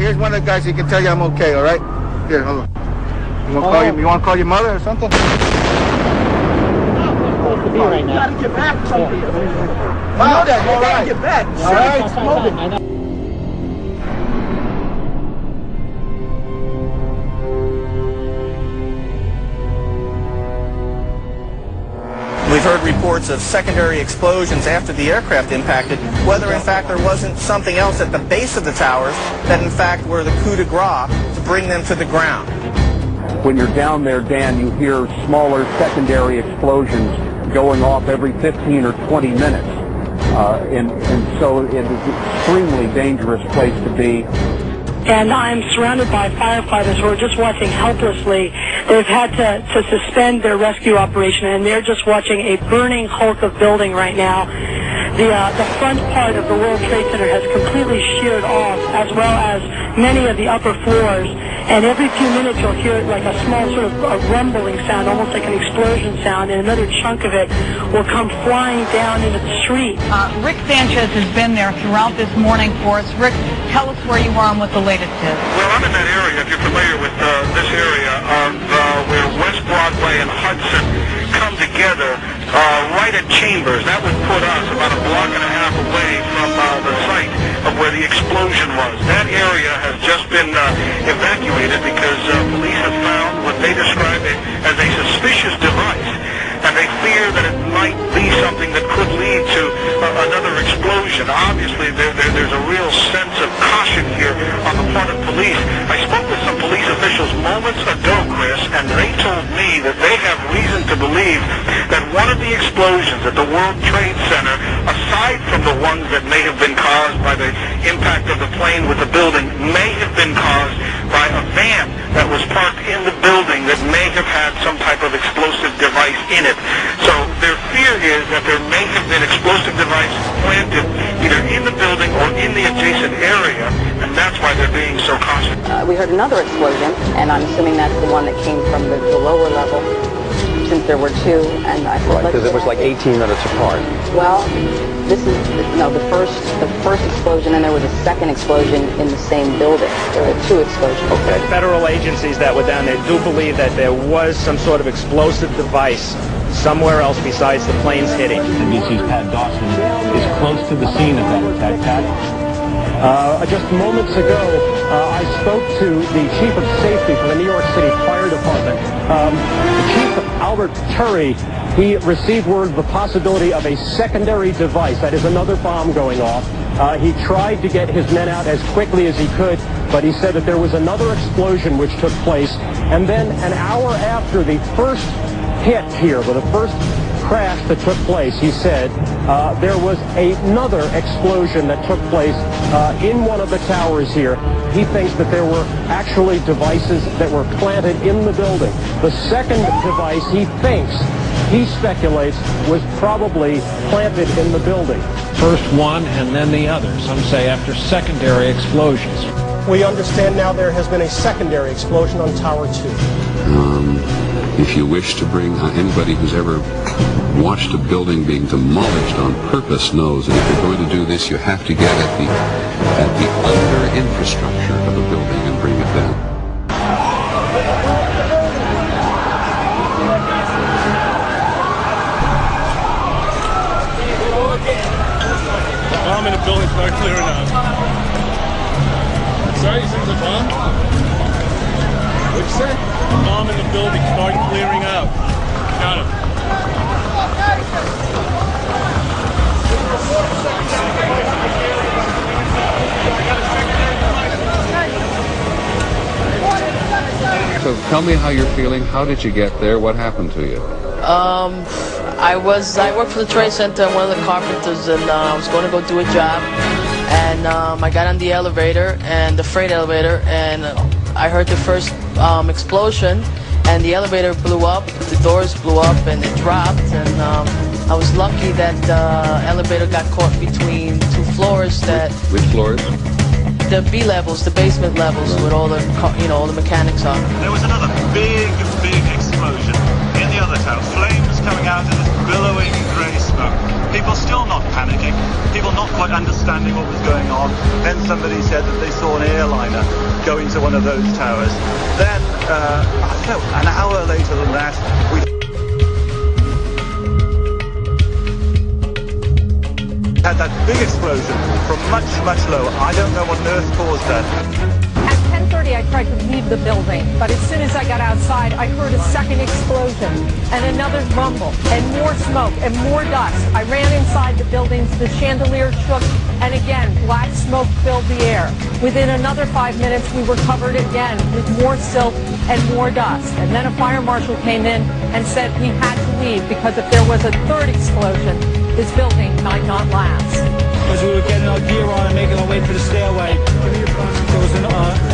here's one of the guys who can tell you I'm okay, all right? Here, hold on. You want to call your mother or something? To be right now. You gotta get back from here. I know that. You gotta get back. All right. We've heard reports of secondary explosions after the aircraft impacted, whether in fact there wasn't something else at the base of the towers that in fact were the coup de grace to bring them to the ground. When you're down there, Dan, you hear smaller secondary explosions going off every 15 or 20 minutes. And so it is an extremely dangerous place to be. And I'm surrounded by firefighters who are just watching helplessly. They've had to suspend their rescue operation, and they're just watching a burning hulk of building right now. The front part of the World Trade Center has completely sheared off, as well as many of the upper floors. And every few minutes you'll hear like a small sort of a rumbling sound, almost like an explosion sound, and another chunk of it will come flying down into the street. Rick Sanchez has been there throughout this morning for us. Rick, tell us where you are and what the latest is. Well, I'm in that area, if you're familiar with this area, where West Broadway and Hudson come together right at Chambers. That would put us about a block and a half away from the site of where the explosion was. That area has just been evacuated because police have found what they describe it as a suspicious device, and they fear that it might be something that could lead to another explosion. Obviously, there's a real sense of caution here on the part of police. I spoke with some police officials moments ago, Chris, and they told me that they have reason to believe that one of the explosions at the World Trade Center, aside from the ones that may have been caused by the impact of the plane with the building, may have been caused by a van that was parked in the building that may have had some type of explosive device in it. So their fear is that there may have been explosive device planted either in the building or in the adjacent area, and that's why they're being so cautious. We heard another explosion, and I'm assuming that's the one that came from the lower level, since there were two, and I thought, because it was like 18 minutes apart. Well, this is the first explosion, and there was a second explosion in the same building. There were two explosions. Okay. Federal agencies that were down there do believe that there was some sort of explosive device somewhere else besides the planes hitting. NBC's Pat Dawson is close to the scene of that attack. Pat? Just moments ago, I spoke to the Chief of Safety for the New York City Fire Department. Chief Albert Turry, he received word of the possibility of a secondary device, that is another bomb going off. He tried to get his men out as quickly as he could, but he said that there was another explosion which took place. And then an hour after the first hit here, with the first crash that took place, he said there was another explosion that took place in one of the towers here. He thinks that there were actually devices that were planted in the building. The second device, he speculates, was probably planted in the building. First one and then the other, some say after secondary explosions. We understand now there has been a secondary explosion on Tower 2. If you wish to bring anybody who's ever watched a building being demolished on purpose knows that if you're going to do this, you have to get at the under infrastructure of a building and bring it down. Bomb in the building, start clearing out. Sorry, you said there's a bomb? What'd you say? Bomb in the building, start clearing out. Got it. So tell me how you're feeling. How did you get there? What happened to you? I worked for the Trade Center. I'm one of the carpenters, and I was going to go do a job. And I got on the elevator, and the freight elevator, and I heard the first explosion, and the elevator blew up, the doors blew up, and it dropped, and I was lucky that the elevator got caught between two floors. Which floors? The B levels, the basement levels, with all the, all the mechanics on. There was another big explosion in the other tower. Flames coming out of this billowing grey smoke. People still not panicking. People not quite understanding what was going on. Then somebody said that they saw an airliner go into one of those towers. Then, I don't know, an hour later than that, we had that big explosion from much, much lower. I don't know what on earth caused that. At 10:30, I tried to leave the building, but as soon as I got outside, I heard a second explosion and another rumble and more smoke and more dust. I ran inside the buildings, the chandelier shook, and again, black smoke filled the air. Within another 5 minutes, we were covered again with more silt and more dust. And then a fire marshal came in and said he had to leave because if there was a third explosion, this building might not last. As we were getting our gear on and making our way to the stairway, there was a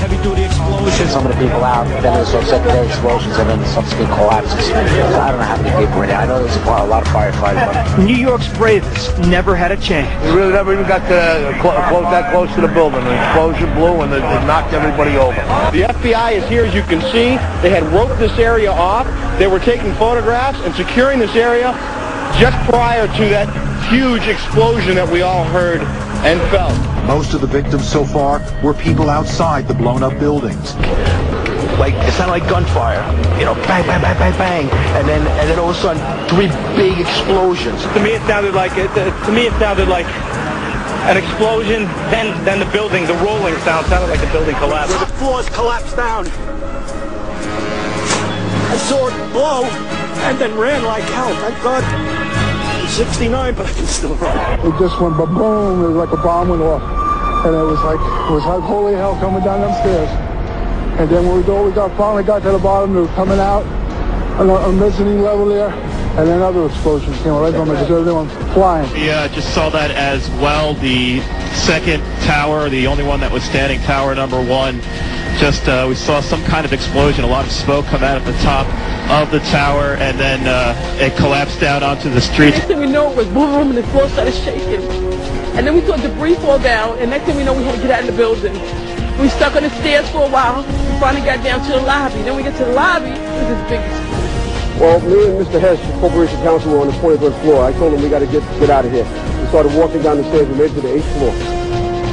heavy-duty explosion. Some of the people out, then there was some secondary explosions, and then subsequent collapses. I don't know how many people were in there. I know there was a lot of firefighters. New York's bravest never had a chance. We really never even got that close to the building. The explosion blew and it knocked everybody over. The FBI is here, as you can see. They had roped this area off. They were taking photographs and securing this area just prior to that huge explosion that we all heard and felt. Most of the victims so far were people outside the blown-up buildings. Like, it sounded like gunfire, you know, bang, bang, bang, bang, bang, and then all of a sudden, 3 big explosions. To me, it sounded like an explosion. Then the building, the rolling sound sounded like the building collapsed. The floors collapsed down. I saw it blow, and then ran like hell. Thank God. 69, but I can still run. It just went ba-boom. It was like a bomb went off, and it was like holy hell coming down them stairs. And then when we finally got to the bottom, they were coming out on a mezzanine level there, and then other explosions came right from it because everyone was flying. We just saw that as well. The second tower, the only one that was standing, tower number 1. Just we saw some kind of explosion, a lot of smoke come out at the top of the tower, and then it collapsed down onto the street. Next thing we know, it was boom, and the floor started shaking. And then we saw debris fall down, and next thing we know, we had to get out of the building. We stuck on the stairs for a while. We finally got down to the lobby. Then we get to the lobby, it was this big explosion. Well, me and Mr. Hess, the Corporation Counsel, were on the 23rd floor. I told him we got to get out of here. We started walking down the stairs. We made it to the 8th floor.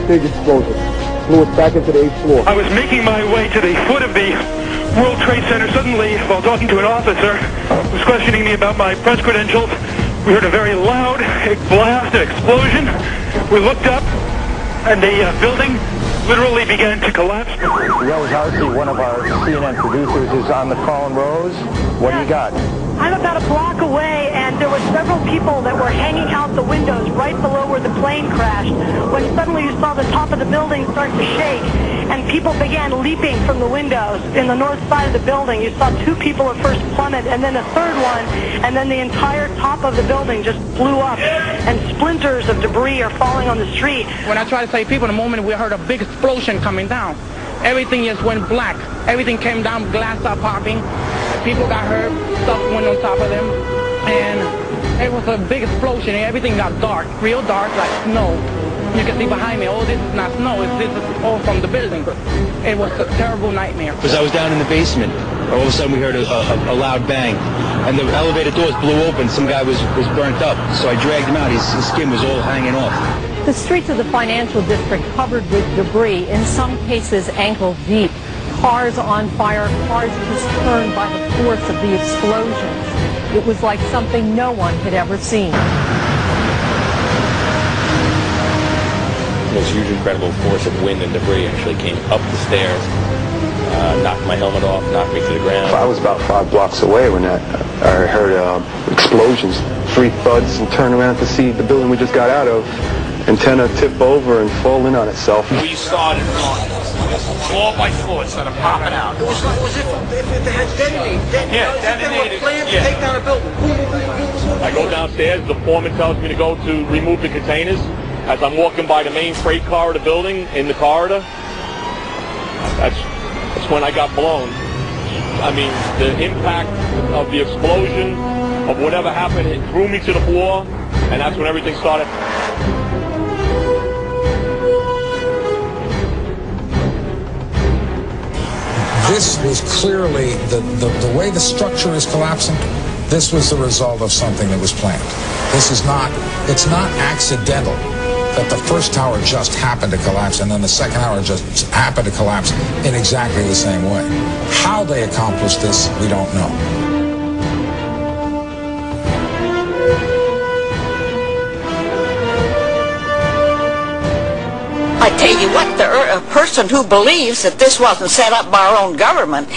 Big explosion. Blew us back into the 8th floor. I was making my way to the foot of the World Trade Center. Suddenly, while talking to an officer who was questioning me about my press credentials, we heard a very loud blast, an explosion. We looked up, and the building literally began to collapse. Rose Archie, one of our CNN producers, is on the phone. Rose, what do you got? I'm about a block away, and there were several people that were hanging out the windows right below where the plane crashed, when suddenly you saw the top of the building start to shake, and people began leaping from the windows in the north side of the building. You saw 2 people at first plummet, and then a third one, and then the entire top of the building just blew up, and splinters of debris are falling on the street. When I tried to save people, in a moment we heard a big explosion coming down. Everything just went black. Everything came down, glass started popping. People got hurt, stuff went on top of them, and it was a big explosion, and everything got dark, real dark, like snow. You can see behind me, oh, this is not snow, this is all from the building. It was a terrible nightmare. Because I was down in the basement, all of a sudden we heard a loud bang, and the elevator doors blew open. Some guy was burnt up, so I dragged him out. His skin was all hanging off. The streets of the financial district covered with debris, in some cases ankle deep. Cars on fire, cars just turned by the force of the explosions. It was like something no one had ever seen. This huge, incredible force of wind and debris actually came up the stairs, knocked my helmet off, knocked me to the ground. I was about 5 blocks away when I heard explosions, 3 thuds, and turned around to see the building we just got out of. Antenna tip over and fall in on itself. We started floor by floor, started popping out. It was if it had detonated. Yeah, detonated. Planned to take down a building. I go downstairs, the foreman tells me to go to remove the containers. As I'm walking by the main freight car of the building, in the corridor, that's when I got blown. I mean, the impact of the explosion, of whatever happened, it threw me to the floor, and that's when everything started. This was clearly, the way the structure is collapsing, this was the result of something that was planned. This is not, it's not accidental that the first tower just happened to collapse and then the second tower just happened to collapse in exactly the same way. How they accomplished this, we don't know. I tell you what, a person who believes that this wasn't set up by our own government